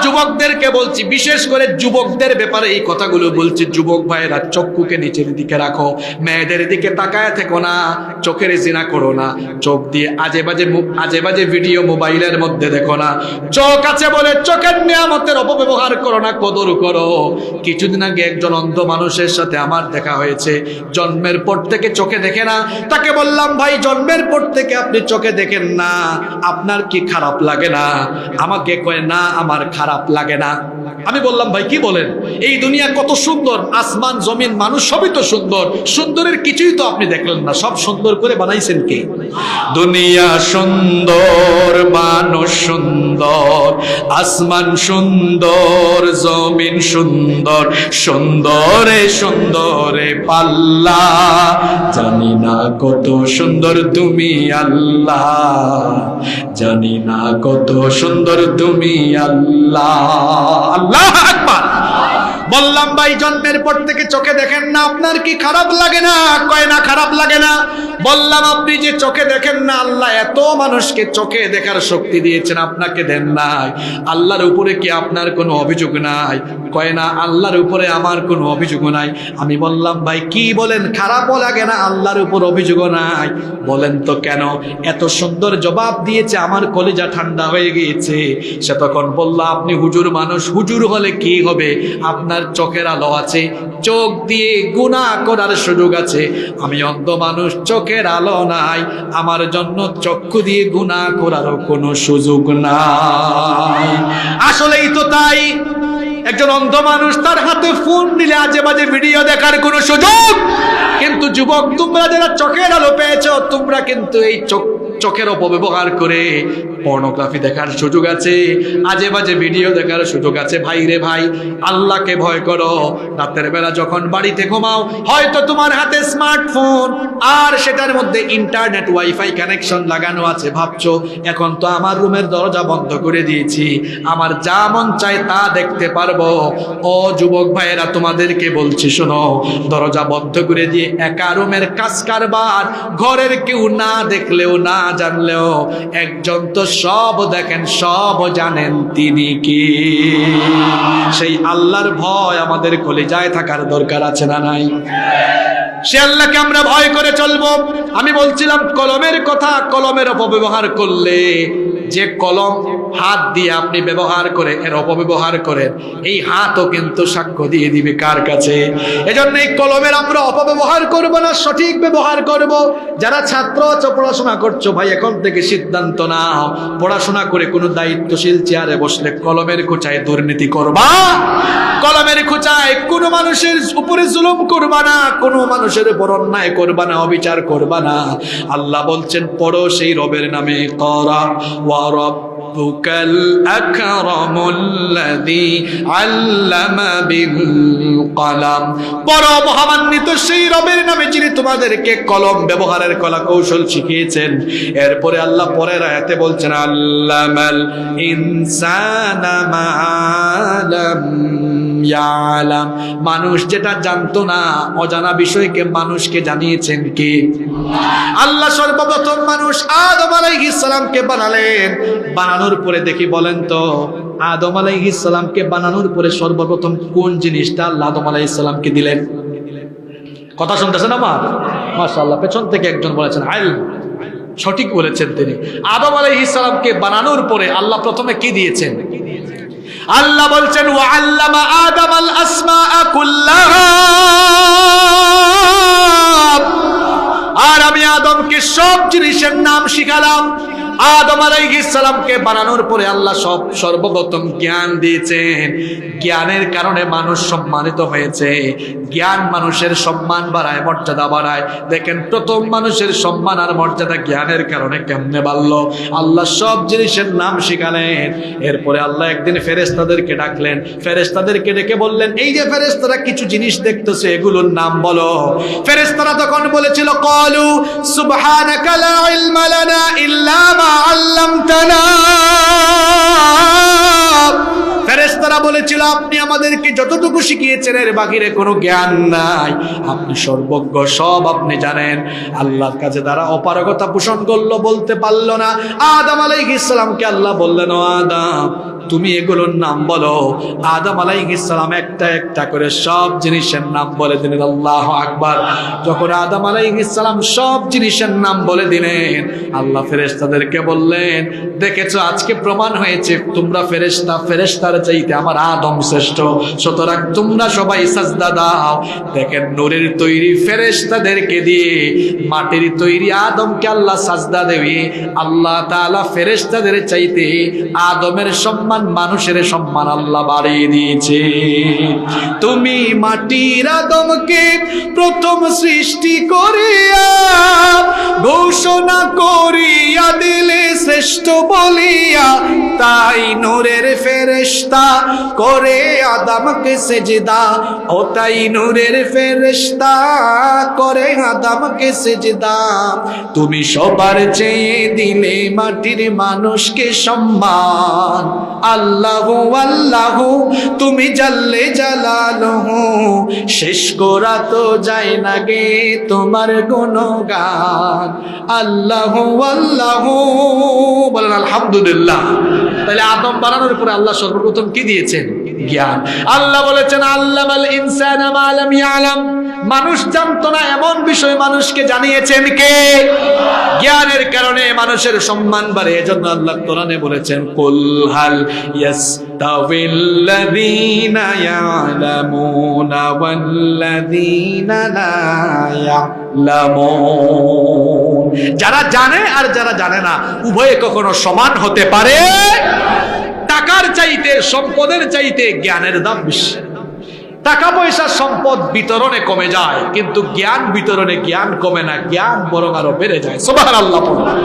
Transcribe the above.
যুবকদেরকে বলছি, বিশেষ করে যুবকদের ব্যাপারে এই কথাগুলো বলছি। যুবক ভাইয়েরা, চক্ষুকে নিচের দিকে রাখো, মেয়েদের দিকে তাকায় থেকো না, চোখের জিনা করো না, চোখ দিয়ে আজে বাজে ভিডিও মোবাইলের মধ্যে দেখো না। চোখ আছে বলে চোখের নিয়ামতের অপব্যবহার করো না, কদর করো। কিছুদিন আগে একজন অন্ধ মানুষের সাথে আমার দেখা হয়েছে, জন্মের পর থেকে চোখে দেখে না। তাকে বললাম, ভাই জন্মের পর থেকে আপনি চোখে দেখেন না, আপনার কি খারাপ লাগে না? আমাকে কয় না, আমার খারাপ লাগে না। আমি বললাম, ভাই কি বলেন? এই দুনিয়া কত সুন্দর, আসমান জমিন মানুষ সবই তো সুন্দর, সুন্দরের কিছুই তো আপনি দেখলেন না। সব সুন্দর করে বানাইছেন কে? দুনিয়া সুন্দর, মানুষ সুন্দর, আসমান সুন্দর, জমিন সুন্দর, সুন্দরে সুন্দরে পাল্লা। জানি না কত সুন্দর তুমি আল্লাহ, জানি না কত সুন্দর তুমি আল্লাহ। আল্লাহু আকবার। বললাম, ভাই জন্মের পর থেকে চোখে দেখেন না, আপনার কি খারাপ লাগে না? কয় না, খারাপ লাগে না। বললাম, আপনি যে চোখে দেখেন না, আল্লাহ এত মানুষকে চোখে দেখার শক্তি দিয়েছেন, আপনাকে দেন নাই। আল্লাহর উপরে কি আপনার কোনো অভিযোগ নাই? কয় না, আল্লাহর উপরে আমার কোনো অভিযোগ নাই। আমি বললাম, ভাই কি বলেন, খারাপও লাগে না, আল্লাহর উপর অভিযোগ নাই? বলেন তো কেন? এত সুন্দর জবাব দিয়েছে, আমার কলিজা ঠান্ডা হয়ে গিয়েছে। সে তখন বলল, আপনি হুজুর মানুষ, হুজুর হলে কি হবে? আপনার চোখের আলো আছে, চোখ দিয়ে গুনাহ করার সুযোগ আছে। আমি অন্ধ মানুষ, চোখের আলো নাই, আমার জন্য চক্ষু দিয়ে গুনাহ করারও কোনো সুযোগ নাই। আসলেই তো তাই। একজন অন্ধ মানুষ, তার হাতে ফোন নিলে আজে বাজে ভিডিও দেখার কোনো সুযোগ। কিন্তু যুবক, তোমরা যারা চোখের আলো পেয়েছো, তোমরা কিন্তু এই চোখের অপব্যবহার করে পর্নোগ্রাফি দেখার সুযোগ আছে, আজে বাজে ভিডিও দেখার সুযোগ আছে। ভাই রে ভাই, আল্লাহকে ভয় করো। রাতের বেলা যখন বাড়িতে ঘুমাও, হয়তো তোমার হাতে স্মার্টফোন, আর সেটার মধ্যে ইন্টারনেট ওয়াইফাই কানেকশন লাগানো আছে। ভাবছো এখন তো আমার রুমের দরজা বন্ধ করে দিয়েছি, আমার যা মন চায় তা দেখতে পারবো। ও যুবক ভাইয়েরা, তোমাদেরকে বলছি শোনো, দরজা বন্ধ করে দিয়ে একা রুমের কাজ কারবার, ঘরের কেউ না দেখলেও না জানলেও একজন তো সব দেখেন, সব জানেন, তিনি কি? সেই আল্লাহর ভয় আমাদের কলিজায় থাকার দরকার আছে না নাই? সে আল্লাহকে আমরা ভয় করে চলবো। আমি বলছিলাম কলমের কথা, কলমের অপব্যবহার করলে, যে কলম হাত দিয়ে আপনি ব্যবহার করে এর অপব্যবহার করেন, এই হাতও কিন্তু সাক্ষ্য দিয়ে দিবে কার কাছে? এজন্য এই কলমের আমরা অপব্যবহার করব না, সঠিক ব্যবহার করব। যারা ছাত্র আছো, পড়াশোনা করছো, ভাই এখন থেকে সিদ্ধান্ত নাও, পড়াশোনা করে কোনো দায়িত্বশীল চেয়ারে বসলে কলমের খোঁচায় দুর্নীতি করবা, কলমের খোঁচায় কোনো মানুষের উপরে জুলুম করবা না, কোনো মানুষের উপর অন্যায় করবা না, অবিচার করবা না। আল্লাহ বলছেন, পড়ো সেই রবের নামে, করা ওয়া রাব্বুকাল আকরামুল্লাযী আল্লামা বিল কলম। বড় মহামান্বিত সেই রবের নামে, যিনি তোমাদেরকে কলম ব্যবহারের কলা কৌশল শিখিয়েছেন। এরপরে আল্লাহ পরের আয়াতে বলছেন, আল্লামাল ইনসানা মা লাম ইয়ালাম। মানুষ যেটা জানতো না, অজানা বিষয়কে মানুষকে জানিয়েছেন কে? আল্লাহ সর্বপ্রথম মানুষ আদম আলাইহিস সালামকে বানালেন। বানানোর পরে দেখি, বলেন তো, আদম আলাইহিস সালামকে বানানোর পরে সর্বপ্রথম কোন জিনিসটা আল্লাহ আদম আলাইহিস সালামকে দিলেন? কথা শুনতেছেন আমার? মাশাআল্লাহ, পেছন থেকে একজন বলেছেন ইলম। সঠিক বলেছেন তিনি। আদম আলাইহিস সালামকে বানানোর পরে আল্লাহ প্রথমে কি দিয়েছেন? আল্লাহ বলছেন, ওয়া আল্লামা আদামাল আসমাআ কুল্লাহা। আর আমি আদমকে সব জিনিসের নাম শিখালাম। আদম আলাইহিস সালামকে বানানোর পরে আল্লাহ সর্বপ্রথম জ্ঞান দিয়েছেন। জ্ঞানের কারণে মানুষ সম্মানিত হয়েছে। জ্ঞান মানুষের সম্মান বাড়ায়, মর্যাদা বাড়ায়। দেখেন, প্রথম মানুষের সম্মান আর মর্যাদা জ্ঞানের কারণে কেমনে বাড়লো? আল্লাহ সব জিনিসের নাম শিখালেন। এরপরে আল্লাহ একদিন ফেরেশতাদেরকে ডাকলেন। ফেরেশতাদেরকে ডেকে বললেন, এই যে ফেরেশতারা কিছু জিনিস দেখতেছে, এগুলোর নাম বলো। ফেরেশতারা তখন বলেছিল, ক্বালু সুবহানাকা লা ইলমা লানা ইল্লা মা আল্লামতানা। ফেরেশতারা বলেছিল, আপনি আমাদেরকে যতটুকু শিখিয়েছেন এর বাহিরে কোনো জ্ঞান নাই, আপনি সর্বজ্ঞ, সব আপনি জানেন। আল্লাহর কাছে তারা অপারগতা পোষণ করলো, বলতে পারলো না। আদম আলাইহিস সালামকে আল্লাহ বললেন, ও আদম, তুমি এগুলোর নাম বলো। আদম আলাইহিস সালাম একটা একটা করে সব জিনিসের নাম বলে দিলেন। আল্লাহু আকবার। যখন আদম আলাইহিস সালাম সব জিনিসের নাম বলে দিলেন, আল্লাহ ফেরেশতাদেরকে বললেন, দেখেছো আজকে প্রমাণ হয়েছে তোমরা ফেরেশতার চাইতে আমার আদম শ্রেষ্ঠ, সুতরাং তোমরা সবাই সাজদা দাও। দেখেন নূরের তৈরি ফেরেশতাদেরকে দিয়ে মাটির তৈরি আদমকে আল্লাহ সাজদা দেবে। আল্লাহ তাআলা ফেরেশতাদের চাইতে আদমের সম্মান, মানুষের সম্মান আল্লাহ বাড়িয়ে দিয়েছে। তুমি মাটির আদমকে প্রথম সৃষ্টি করিয়া ঘোষণা করিয়া দিলে শ্রেষ্ঠ বলিয়া, তাই নূরের ফেরেশতা করে আদমকে সেজদা। ও তাই নূরের ফেরেশতা করে আদমকে সেজদা। তুমি সবার চেয়ে দিলে মাটির মানুষকে সম্মান। আল্লাহু আল্লাহু তুমি জাল্লে জালালুহু, শেষ করা তো যায় না গে তোমার গুণগান। আল্লাহু আল্লাহু বলেন আলহামদুলিল্লাহ। তাহলে আদম বানানোর পরে আল্লাহ সর্বপ্রথম কি দিয়েছেন? জ্ঞান। আল্লাহ বলেছেন আল্লামাল ইনসানা মা লাম ইয়ালাম, মানুষ জানতো না এমন বিষয় মানুষকে জানিয়েছেন কে? জ্ঞানের কারণে মানুষের সম্মান বাড়ে। এজন্য আল্লাহ কোরআনে বলেছেন, কুল হাল ইয়াস্তাবিল্লাযীনা ইয়ালামুনা ওয়াল্লাযীনা লা ইয়ালামুন। যারা জানে আর যারা জানে না উভয়ে কখনো সমান হতে পারে? টাকার চাইতে, সম্পদের চাইতে জ্ঞানের দাম বেশি। টাকা পয়সা সম্পদ বিতরণে কমে যায়, কিন্তু জ্ঞান বিতরণে জ্ঞান কমে না, জ্ঞান বরং আরো বেড়ে যায়। সুবহানাল্লাহ।